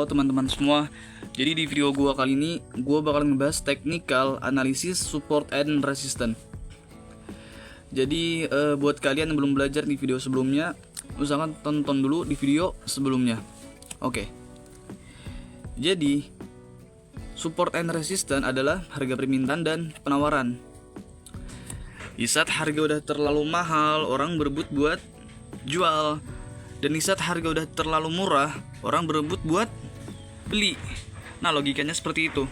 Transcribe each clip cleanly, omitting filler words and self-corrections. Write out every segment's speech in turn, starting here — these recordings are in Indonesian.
Halo teman-teman semua. Jadi di video gua kali ini gua bakal ngebahas technical analysis support and resistance. Jadi buat kalian yang belum belajar di video sebelumnya, usahakan tonton dulu di video sebelumnya. Oke. Jadi support and resistance adalah harga permintaan dan penawaran. Di saat harga udah terlalu mahal, orang berebut buat jual. Dan di saat harga udah terlalu murah, orang berebut buat beli. Nah, logikanya seperti itu.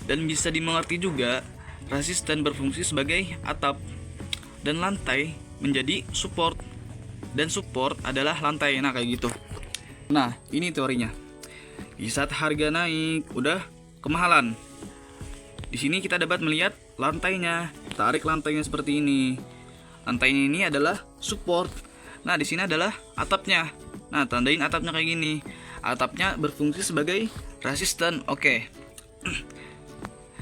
Dan bisa dimengerti juga, resisten berfungsi sebagai atap dan lantai menjadi support. Dan support adalah lantai. Nah, kayak gitu. Nah, ini teorinya. Di saat harga naik, udah kemahalan. Di sini kita dapat melihat lantainya. Tarik lantainya seperti ini. Lantainya ini adalah support. Nah, di sini adalah atapnya. Nah, tandain atapnya kayak gini. Atapnya berfungsi sebagai resisten. Oke.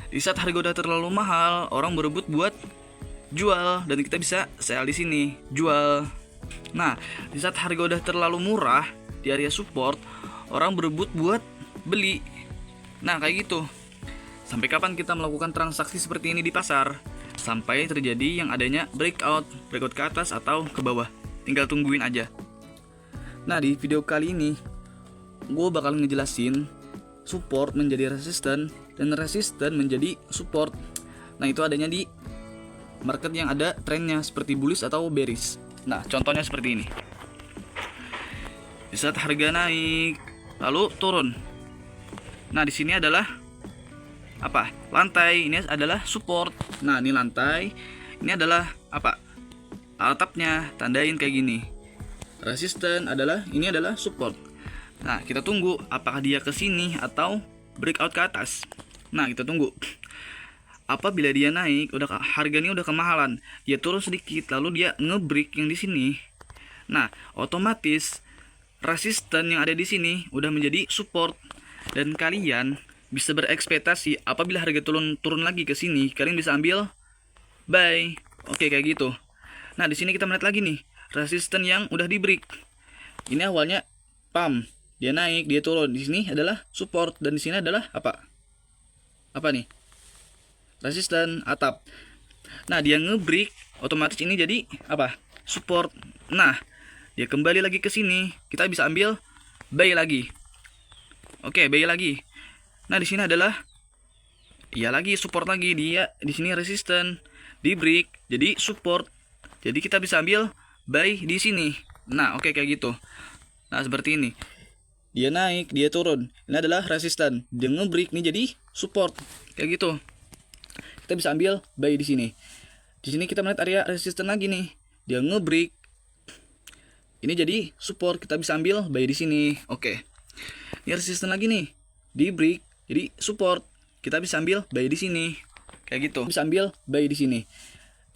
Di saat harga udah terlalu mahal, orang berebut buat jual dan kita bisa sell di sini, jual. Nah, di saat harga udah terlalu murah di area support, orang berebut buat beli. Nah, kayak gitu. Sampai kapan kita melakukan transaksi seperti ini di pasar? Sampai terjadi yang adanya breakout ke atas atau ke bawah. Tinggal tungguin aja. Nah, di video kali ini gue bakal ngejelasin support menjadi resisten dan resisten menjadi support. Nah, itu adanya di market yang ada trennya seperti bullish atau bearish. Nah, contohnya seperti ini. Di saat harga naik lalu turun. Nah, di sini adalah apa? Lantai. Ini adalah support. Nah, ini lantai. Ini adalah apa? Atapnya, tandain kayak gini. Resisten ini adalah support. Nah, kita tunggu apakah dia ke sini atau breakout ke atas. Nah, kita tunggu. Apabila dia naik, harganya udah kemahalan, dia turun sedikit lalu dia nge-break yang di sini. Nah, otomatis resisten yang ada di sini udah menjadi support dan kalian bisa berekspektasi apabila harga turun lagi ke sini, kalian bisa ambil buy. Oke, kayak gitu. Nah, di sini kita melihat lagi nih, resisten yang udah di break. Ini awalnya pump, dia naik, dia turun. Di sini adalah support dan di sini adalah apa? Apa nih? Resisten atap. Nah, dia nge-break, otomatis ini jadi apa? Support. Nah, dia kembali lagi ke sini, kita bisa ambil buy lagi. Oke, buy lagi. Nah, di sini adalah lagi support lagi, dia di sini resisten, di break, jadi support. Jadi kita bisa ambil buy di sini. Nah, oke, kayak gitu. Nah, seperti ini. Dia naik, dia turun. Ini adalah resisten. Dia nge-break nih jadi support. Kayak gitu. Kita bisa ambil buy di sini. Di sini kita melihat area resisten lagi nih. Dia nge-break. Ini jadi support, kita bisa ambil buy di sini. Oke. Ini resisten lagi nih. Di break, jadi support. Kita bisa ambil buy di sini. Kayak gitu. Bisa ambil buy di sini.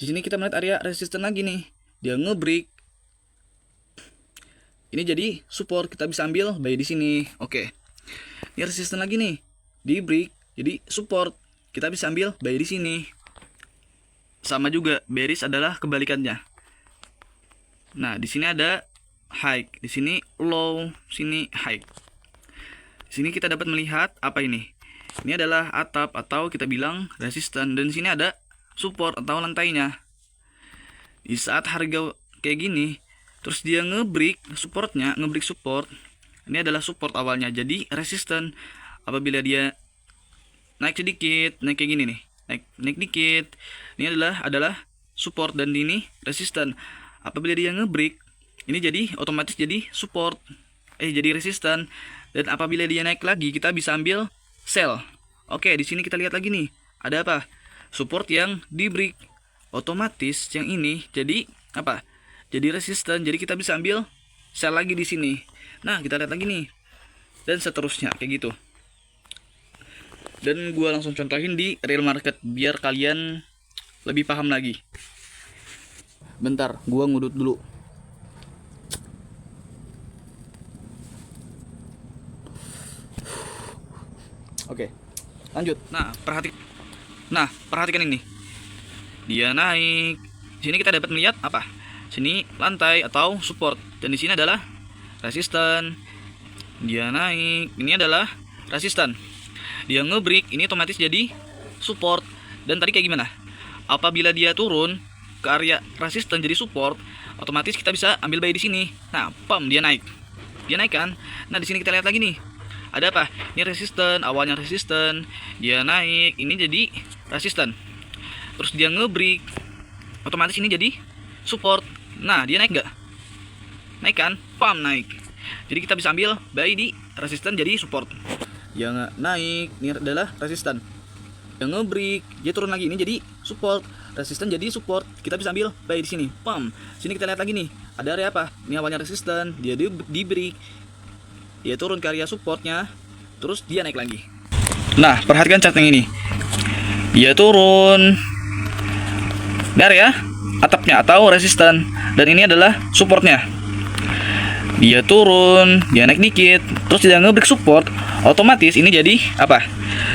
Di sini kita melihat area resisten lagi nih. Dia nge-break. Ini jadi support, kita bisa ambil buy di sini. Oke. Ini resisten lagi nih. Di break, jadi support. Kita bisa ambil buy di sini. Sama juga, bearish adalah kebalikannya. Nah, di sini ada high, di sini low, sini high. Di sini kita dapat melihat apa ini? Ini adalah atap atau kita bilang resisten dan di sini ada support atau lantainya. Di saat harga kayak gini, terus dia nge-break supportnya, nge-break support. Ini adalah support awalnya, jadi resisten. Apabila dia naik sedikit, naik kayak gini nih, naik dikit, ini adalah support dan ini resisten. Apabila dia nge-break, ini jadi otomatis jadi support, jadi resisten. Dan apabila dia naik lagi, kita bisa ambil sell. Oke, di sini kita lihat lagi nih, ada apa? Support yang di break, otomatis yang ini jadi apa? Jadi resisten, jadi kita bisa ambil sell lagi di sini. Nah, kita lihat lagi nih, dan seterusnya kayak gitu. Dan gua langsung contohin di real market biar kalian lebih paham lagi. Bentar, gua ngudut dulu. Oke, lanjut. Nah, perhatikan ini. Dia naik. Di sini kita dapat melihat apa? Sini lantai atau support dan di sini adalah resisten. dia naik, ini adalah resisten. Dia ngebreak, ini otomatis jadi support. Dan tadi kayak gimana? Apabila dia turun ke area resisten jadi support, otomatis kita bisa ambil buy di sini. Nah, pam, dia naik. Dia naik kan? Nah, di sini kita lihat lagi nih. Ada apa? Ini resisten, awalnya resisten, dia naik, ini jadi resisten. Terus dia ngebreak, otomatis ini jadi support. Nah, dia naik nggak? Naik kan? Pam, naik. Jadi kita bisa ambil buy di resisten jadi support. Yang naik, ini adalah resisten. Yang ngebreak, dia turun lagi, ini jadi support. Resisten jadi support. Kita bisa ambil buy di sini. Pam. Sini kita lihat lagi nih. Ada area apa? Ini awalnya resisten, dia di break. Dia turun ke area supportnya, terus dia naik lagi. Nah, perhatikan chart yang ini. Dia turun dari area atapnya atau resisten, dan ini adalah supportnya. Dia turun, dia naik dikit, terus dia ngebreak support, otomatis ini jadi apa?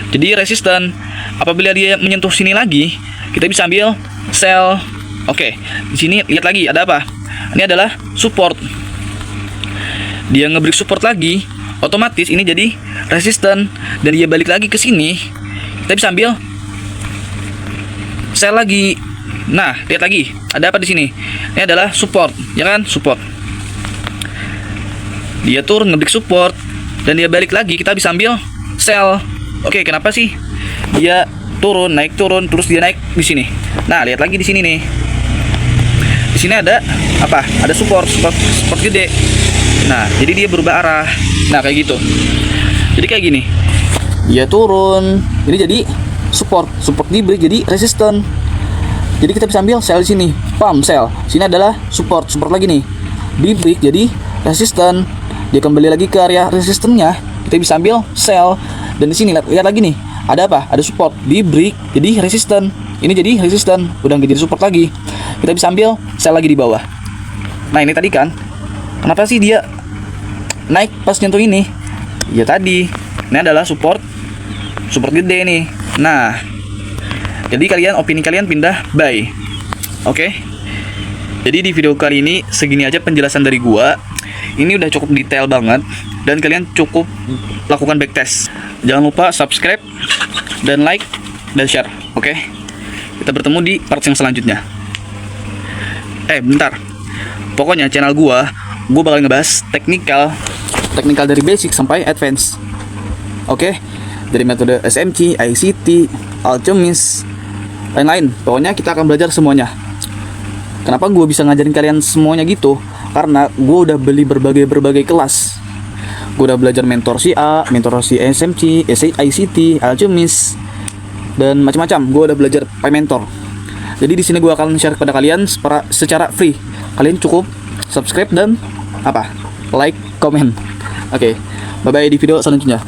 Jadi resisten. Apabila dia menyentuh sini lagi, kita bisa ambil sell. Oke, di sini lihat lagi ada apa? Ini adalah support. Dia ngebreak support lagi, otomatis ini jadi resisten, dan dia balik lagi ke sini, kita bisa ambil sell lagi. Nah, lihat lagi, ada apa di sini? Ini adalah support, ya kan? Support. Dia turun ngebreak support, dan dia balik lagi, kita bisa ambil sell. Oke, kenapa sih? Dia turun, terus dia naik di sini. Nah, lihat lagi di sini nih. Di sini ada apa? Ada support gede. Nah, jadi dia berubah arah. Nah, kayak gitu. Jadi kayak gini. Dia turun, ini jadi support di break jadi resisten. Jadi kita bisa ambil sell di sini. Pam, sell. Sini adalah support lagi nih. Di break jadi resisten. Dia kembali lagi ke area resistennya. Kita bisa ambil sell. Dan di sini lihat lagi nih. Ada apa? Ada support di break jadi resisten. Ini jadi resisten, udah nggak jadi support lagi. Kita bisa ambil sell lagi di bawah. Nah, ini tadi kan. Kenapa sih dia naik pas nyentuh ini? Ya tadi, ini adalah support gede nih. Nah, jadi opini kalian pindah buy. Oke. Jadi di video kali ini segini aja penjelasan dari gua. Ini udah cukup detail banget, dan kalian cukup lakukan backtest. Jangan lupa subscribe dan like dan share. Oke. Kita bertemu di part yang selanjutnya. Bentar. Pokoknya channel gua bakal ngebahas teknikal dari basic sampai advance. Oke. Dari metode SMC, ICT, Alchemist, lain-lain. Pokoknya kita akan belajar semuanya. Kenapa gue bisa ngajarin kalian semuanya gitu? Karena gue udah beli berbagai kelas. Gue udah belajar mentor si A, mentor si SMC, ICT, Alchemist, dan macam-macam. Gue udah belajar by mentor. Jadi di sini gue akan share kepada kalian secara free. Kalian cukup subscribe dan like, comment. Oke, bye bye di video selanjutnya.